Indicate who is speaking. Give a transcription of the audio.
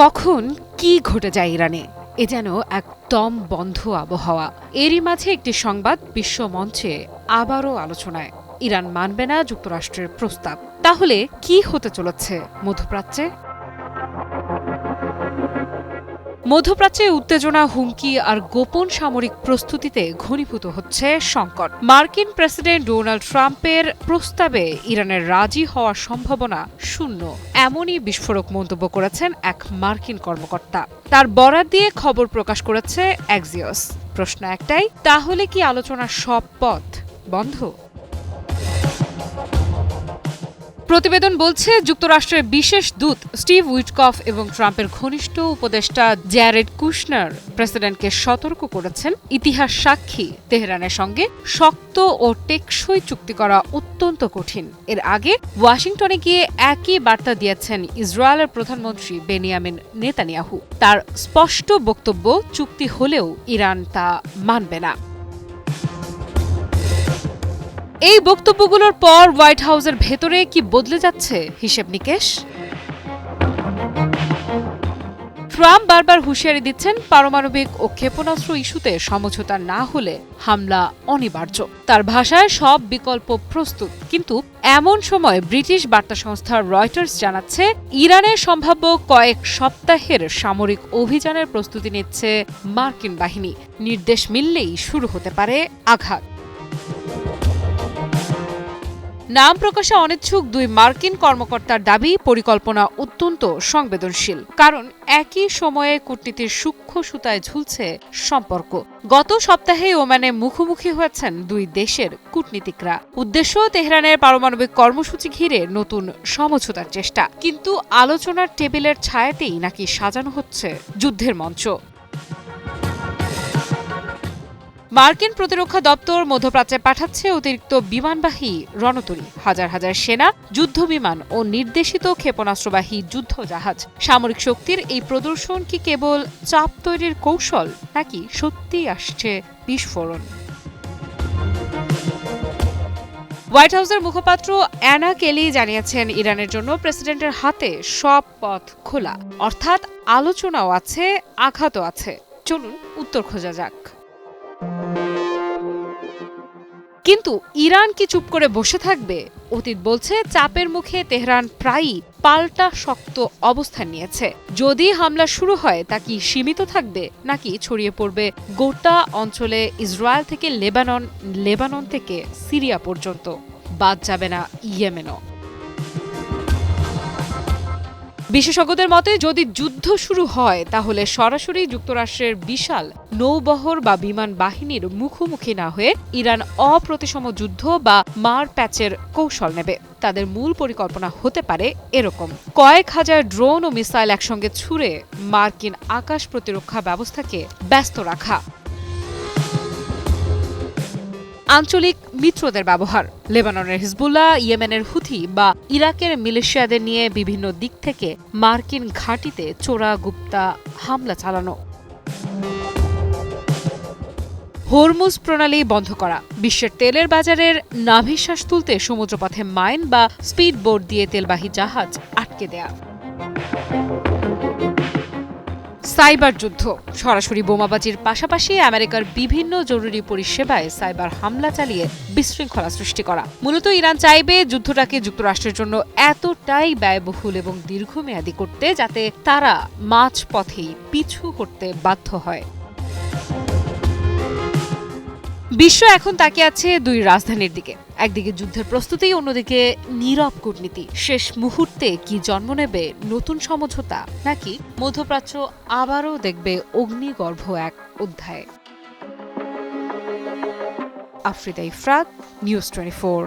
Speaker 1: কখন কি ঘটে যায় ইরানে এ যেন এক দম বন্ধ আবহাওয়া। এরই মাঝে একটি সংবাদ বিশ্ব মঞ্চে আবারও আলোচনায়। ইরান মানবে না যুক্তরাষ্ট্রের প্রস্তাব। তাহলে কি হতে চলেছে মধ্যপ্রাচ্যে? মধ্যপ্রাচ্যে উত্তেজনা, হুমকি আর গোপন সামরিক প্রস্তুতিতে ঘনীভূত হচ্ছে সংকট। মার্কিন প্রেসিডেন্ট ডোনাল্ড ট্রাম্পের প্রস্তাবে ইরানের রাজি হওয়ার সম্ভাবনা শূন্য, এমনই বিস্ফোরক মন্তব্য করেছেন এক মার্কিন কর্মকর্তা। তার বরাত দিয়ে খবর প্রকাশ করেছে অ্যাক্সিওস। প্রশ্ন একটাই, তাহলে কি আলোচনার সব পথ বন্ধ? প্রতিবেদন বলছে, যুক্তরাষ্ট্রের বিশেষ দূত স্টিভ উইটকফ এবং ট্রাম্পের ঘনিষ্ঠ উপদেষ্টা জ্যারেড কুশনার প্রেসিডেন্টকে সতর্ক করেছেন, ইতিহাস সাক্ষী তেহরানের সঙ্গে শক্ত ও টেকসই চুক্তি করা অত্যন্ত কঠিন। এর আগে ওয়াশিংটনে গিয়ে একই বার্তা দিয়েছেন ইসরায়েলের প্রধানমন্ত্রী বেনিয়ামিন নেতানিয়াহু। তার স্পষ্ট বক্তব্য, চুক্তি হলেও ইরান তা মানবে না। এই বক্তব্যগুলোর পর হোয়াইট হাউসের ভেতরে কি বদলে যাচ্ছে হিসেব নিকেশ? ট্রাম্প বারবার হুঁশিয়ারি দিচ্ছেন, পারমাণবিক ও ক্ষেপণাস্ত্র ইস্যুতে সমঝোতা না হলে হামলা অনিবার্য। তার ভাষায় সব বিকল্প প্রস্তুত। কিন্তু এমন সময় ব্রিটিশ বার্তা সংস্থা রয়টার্স জানাচ্ছে, ইরানের সম্ভাব্য কয়েক সপ্তাহের সামরিক অভিযানের প্রস্তুতি নিচ্ছে মার্কিন বাহিনী। নির্দেশ মিললেই শুরু হতে পারে আঘাত। নাম প্রকাশে অনিচ্ছুক দুই মার্কিন কর্মকর্তার দাবি, পরিকল্পনা অত্যন্ত সংবেদনশীল, কারণ একই সময়ে কূটনীতির সূক্ষ্ম সুতায় ঝুলছে সম্পর্ক। গত সপ্তাহে ওমানে মুখোমুখি হয়েছেন দুই দেশের কূটনীতিকরা। উদ্দেশ্য, তেহরানের পারমাণবিক কর্মসূচি ঘিরে নতুন সমঝোতার চেষ্টা। কিন্তু আলোচনার টেবিলের ছায়াতেই নাকি সাজানো হচ্ছে যুদ্ধের মঞ্চ। মার্কিন প্রতিরক্ষা দপ্তর মধ্যপ্রাচ্যে পাঠাচ্ছে অতিরিক্ত বিমানবাহী রণতরী, হাজার হাজার সেনা, যুদ্ধ বিমান ও নির্দেশিত ক্ষেপণাস্ত্রবাহী যুদ্ধ জাহাজ। সামরিক শক্তির এই প্রদর্শন কি কেবল চাপ তৈরির কৌশল, নাকি সত্যিই আসছে বিস্ফোরণ? হোয়াইট হাউসের মুখপাত্র অ্যানা কেলি জানিয়েছেন, ইরানের জন্য প্রেসিডেন্টের হাতে সব পথ খোলা, অর্থাৎ আলোচনাও আছে, আঘাতও আছে। চলুন উত্তর খোঁজা যাক। কিন্তু ইরান কি চুপ করে বসে থাকবে? অতীত বলছে, চাপের মুখে তেহরান প্রায়ই পাল্টা শক্ত অবস্থান নিয়েছে। যদি হামলা শুরু হয়, তা কি সীমিত থাকবে, নাকি ছড়িয়ে পড়বে গোটা অঞ্চলে? ইসরায়েল থেকে লেবানন, লেবানন থেকে সিরিয়া পর্যন্ত, বাদ যাবে না ইয়েমেনও। বিশেষজ্ঞদের মতে, যদি যুদ্ধ শুরু হয়, তাহলে সরাসরি যুক্তরাষ্ট্রের বিশাল নৌবহর বা বিমান বাহিনীর মুখোমুখি না হয়ে ইরান অপ্রতিসম যুদ্ধ বা মার প্যাচের কৌশল নেবে। তাদের মূল পরিকল্পনা হতে পারে এরকম: কয়েক হাজার ড্রোন ও মিসাইল একসঙ্গে ছুড়ে মার্কিন আকাশ প্রতিরক্ষা ব্যবস্থাকে ব্যস্ত রাখা। আঞ্চলিক মিত্রদের ব্যবহার, লেবাননের হিজবুল্লাহ, ইয়েমেনের হুথি বা ইরাকের মিলিশিয়াদের নিয়ে বিভিন্ন দিক থেকে মার্কিন ঘাঁটিতে চোরা গুপ্তা হামলা চালানো। হরমুজ প্রণালী বন্ধ করা, বিশ্বের তেলের বাজারের নাভিশ্বাস তুলতে সমুদ্রপথে মাইন বা স্পিড বোট দিয়ে তেলবাহী জাহাজ আটকে দেয়া। সাইবার যুদ্ধ, সরাসরি বোমাবাজির পাশাপাশি আমেরিকার বিভিন্ন জরুরি পরিষেবায় সাইবার হামলা চালিয়ে বিশৃঙ্খলা সৃষ্টি করা। মূলত ইরান চাইবে যুদ্ধটাকে যুক্তরাষ্ট্রের জন্য এতটাই ব্যয়বহুল এবং দীর্ঘমেয়াদী করতে, যাতে তারা মাঝপথেই পিছু করতে বাধ্য হয়। বিশ্ব এখন তাকিয়ে আছে দুই রাজধানীর দিকে। একদিকে যুদ্ধের প্রস্তুতি, অন্যদিকে নীরব কূটনীতি। শেষ মুহূর্তে কি জন্ম নেবে নতুন সমঝোতা, নাকি মধ্যপ্রাচ্য আবারও দেখবে অগ্নিগর্ভ এক অধ্যায়? আফ্রিদা ইফরাত, নিউজ 24।